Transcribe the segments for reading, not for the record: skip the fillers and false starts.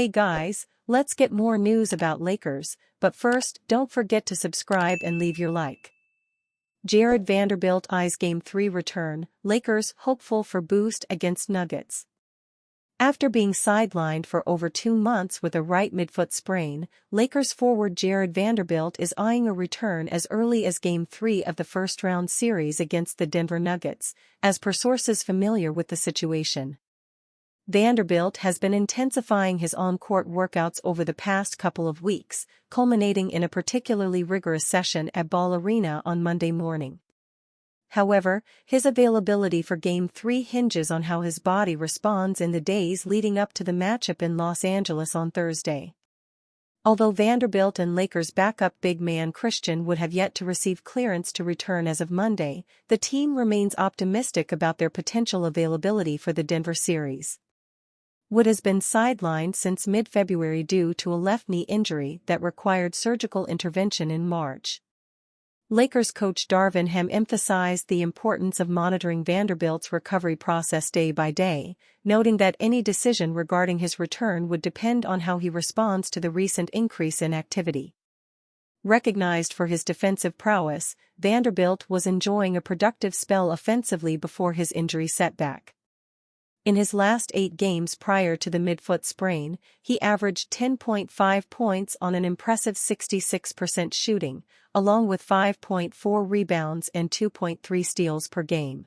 Hey guys, let's get more news about Lakers, but first, don't forget to subscribe and leave your like. Jared Vanderbilt eyes Game 3 return, Lakers hopeful for boost against Nuggets. After being sidelined for over 2 months with a right midfoot sprain, Lakers forward Jared Vanderbilt is eyeing a return as early as Game 3 of the first-round series against the Denver Nuggets, as per sources familiar with the situation. Vanderbilt has been intensifying his on-court workouts over the past couple of weeks, culminating in a particularly rigorous session at Ball Arena on Monday morning. However, his availability for Game 3 hinges on how his body responds in the days leading up to the matchup in Los Angeles on Thursday. Although Vanderbilt and Lakers backup big man Christian would have yet to receive clearance to return as of Monday, the team remains optimistic about their potential availability for the Denver series. Wood has been sidelined since mid-February due to a left knee injury that required surgical intervention in March. Lakers coach Darvin Ham emphasized the importance of monitoring Vanderbilt's recovery process day by day, noting that any decision regarding his return would depend on how he responds to the recent increase in activity. Recognized for his defensive prowess, Vanderbilt was enjoying a productive spell offensively before his injury setback. In his last 8 games prior to the midfoot sprain, he averaged 10.5 points on an impressive 66% shooting, along with 5.4 rebounds and 2.3 steals per game.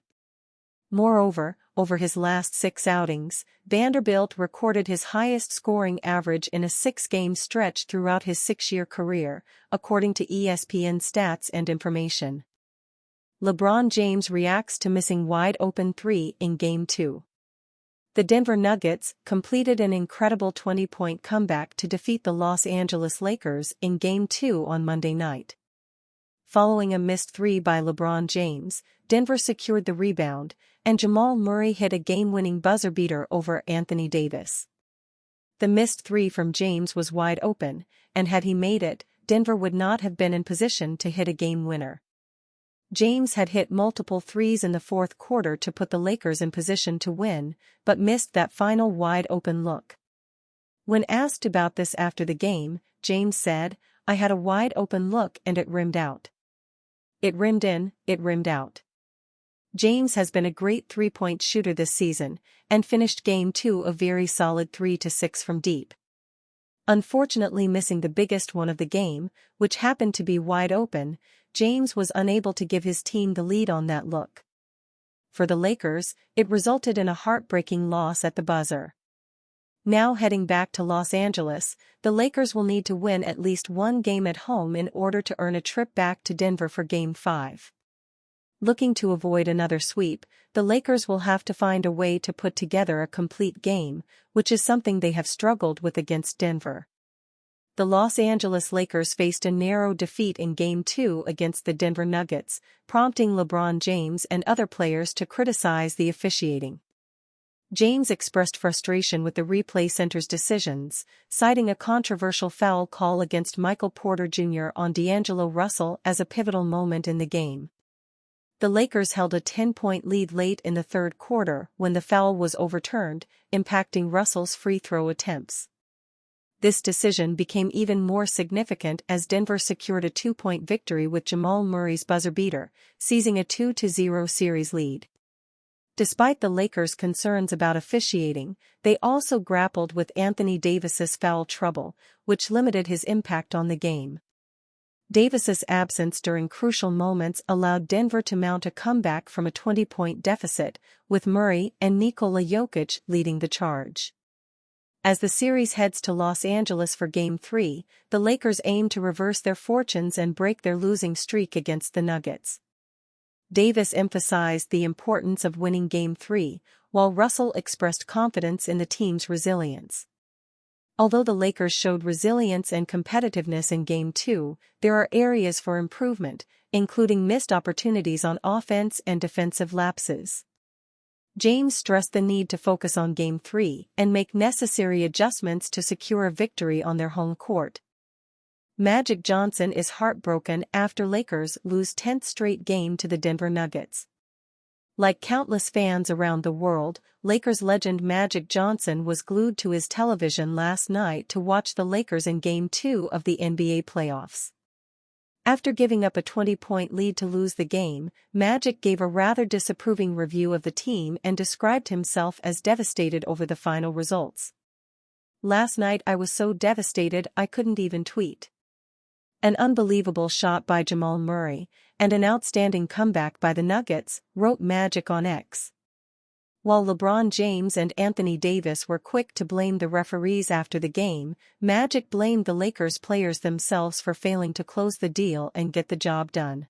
Moreover, over his last 6 outings, Vanderbilt recorded his highest scoring average in a 6-game stretch throughout his 6-year career, according to ESPN Stats and Information. LeBron James reacts to missing wide-open 3 in Game 2. The Denver Nuggets completed an incredible 20-point comeback to defeat the Los Angeles Lakers in Game 2 on Monday night. Following a missed 3 by LeBron James, Denver secured the rebound, and Jamal Murray hit a game-winning buzzer beater over Anthony Davis. The missed 3 from James was wide open, and had he made it, Denver would not have been in position to hit a game winner. James had hit multiple threes in the fourth quarter to put the Lakers in position to win, but missed that final wide-open look. When asked about this after the game, James said, "I had a wide-open look and it rimmed out. It rimmed in, it rimmed out." James has been a great three-point shooter this season, and finished Game 2 a very solid 3-6 from deep. Unfortunately missing the biggest one of the game, which happened to be wide open, James was unable to give his team the lead on that look. For the Lakers, it resulted in a heartbreaking loss at the buzzer. Now heading back to Los Angeles, the Lakers will need to win at least one game at home in order to earn a trip back to Denver for Game 5. Looking to avoid another sweep, the Lakers will have to find a way to put together a complete game, which is something they have struggled with against Denver. The Los Angeles Lakers faced a narrow defeat in Game 2 against the Denver Nuggets, prompting LeBron James and other players to criticize the officiating. James expressed frustration with the replay center's decisions, citing a controversial foul call against Michael Porter Jr. on D'Angelo Russell as a pivotal moment in the game. The Lakers held a 10-point lead late in the third quarter when the foul was overturned, impacting Russell's free throw attempts. This decision became even more significant as Denver secured a 2-point victory with Jamal Murray's buzzer beater, seizing a 2-0 series lead. Despite the Lakers' concerns about officiating, they also grappled with Anthony Davis's foul trouble, which limited his impact on the game. Davis's absence during crucial moments allowed Denver to mount a comeback from a 20-point deficit, with Murray and Nikola Jokic leading the charge. As the series heads to Los Angeles for Game 3, the Lakers aim to reverse their fortunes and break their losing streak against the Nuggets. Davis emphasized the importance of winning Game 3, while Russell expressed confidence in the team's resilience. Although the Lakers showed resilience and competitiveness in Game 2, there are areas for improvement, including missed opportunities on offense and defensive lapses. James stressed the need to focus on Game 3 and make necessary adjustments to secure a victory on their home court. Magic Johnson is heartbroken after Lakers lose 10th straight game to the Denver Nuggets. Like countless fans around the world, Lakers legend Magic Johnson was glued to his television last night to watch the Lakers in Game 2 of the NBA playoffs. After giving up a 20-point lead to lose the game, Magic gave a rather disapproving review of the team and described himself as devastated over the final results. "Last night I was so devastated I couldn't even tweet. An unbelievable shot by Jamal Murray, and an outstanding comeback by the Nuggets," wrote Magic on X. While LeBron James and Anthony Davis were quick to blame the referees after the game, Magic blamed the Lakers players themselves for failing to close the deal and get the job done.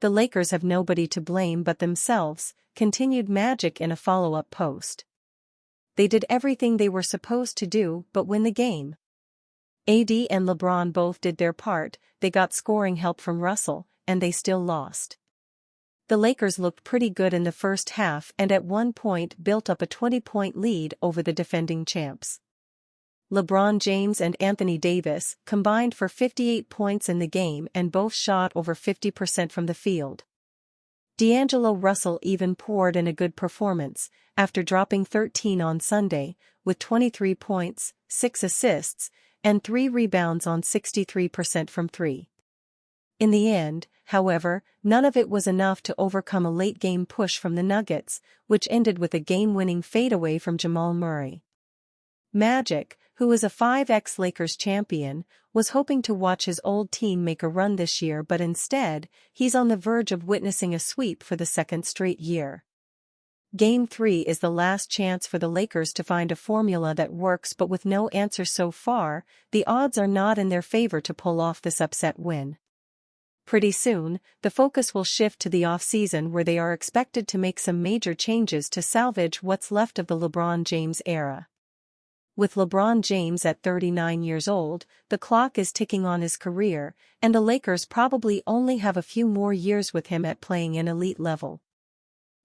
"The Lakers have nobody to blame but themselves," continued Magic in a follow-up post. "They did everything they were supposed to do but win the game. AD and LeBron both did their part, they got scoring help from Russell, and they still lost. The Lakers looked pretty good in the first half and at one point built up a 20-point lead over the defending champs. LeBron James and Anthony Davis combined for 58 points in the game and both shot over 50% from the field. D'Angelo Russell even poured in a good performance, after dropping 13 on Sunday, with 23 points, 6 assists, and 3 rebounds on 63% from three. In the end, however, none of it was enough to overcome a late-game push from the Nuggets, which ended with a game-winning fadeaway from Jamal Murray. Magic, who is a 5x Lakers champion, was hoping to watch his old team make a run this year, but instead, he's on the verge of witnessing a sweep for the second straight year. Game 3 is the last chance for the Lakers to find a formula that works, but with no answer so far, the odds are not in their favor to pull off this upset win. Pretty soon, the focus will shift to the offseason, where they are expected to make some major changes to salvage what's left of the LeBron James era. With LeBron James at 39 years old, the clock is ticking on his career, and the Lakers probably only have a few more years with him at playing an elite level.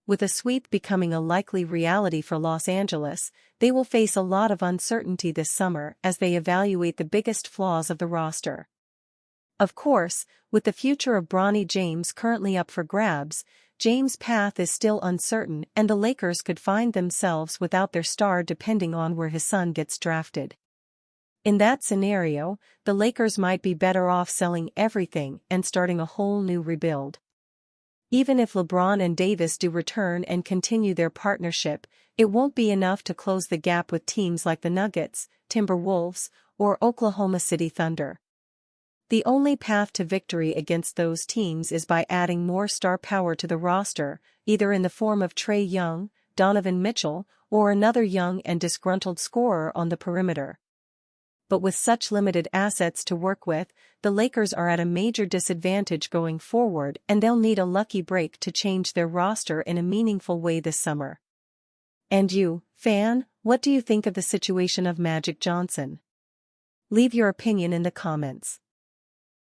With a sweep becoming a likely reality for Los Angeles, they will face a lot of uncertainty this summer as they evaluate the biggest flaws of the roster. Of course, with the future of Bronny James currently up for grabs, James' path is still uncertain, and the Lakers could find themselves without their star depending on where his son gets drafted. In that scenario, the Lakers might be better off selling everything and starting a whole new rebuild. Even if LeBron and Davis do return and continue their partnership, it won't be enough to close the gap with teams like the Nuggets, Timberwolves, or Oklahoma City Thunder. The only path to victory against those teams is by adding more star power to the roster, either in the form of Trae Young, Donovan Mitchell, or another young and disgruntled scorer on the perimeter. But with such limited assets to work with, the Lakers are at a major disadvantage going forward, and they'll need a lucky break to change their roster in a meaningful way this summer. And you, fan, what do you think of the situation of Magic Johnson? Leave your opinion in the comments.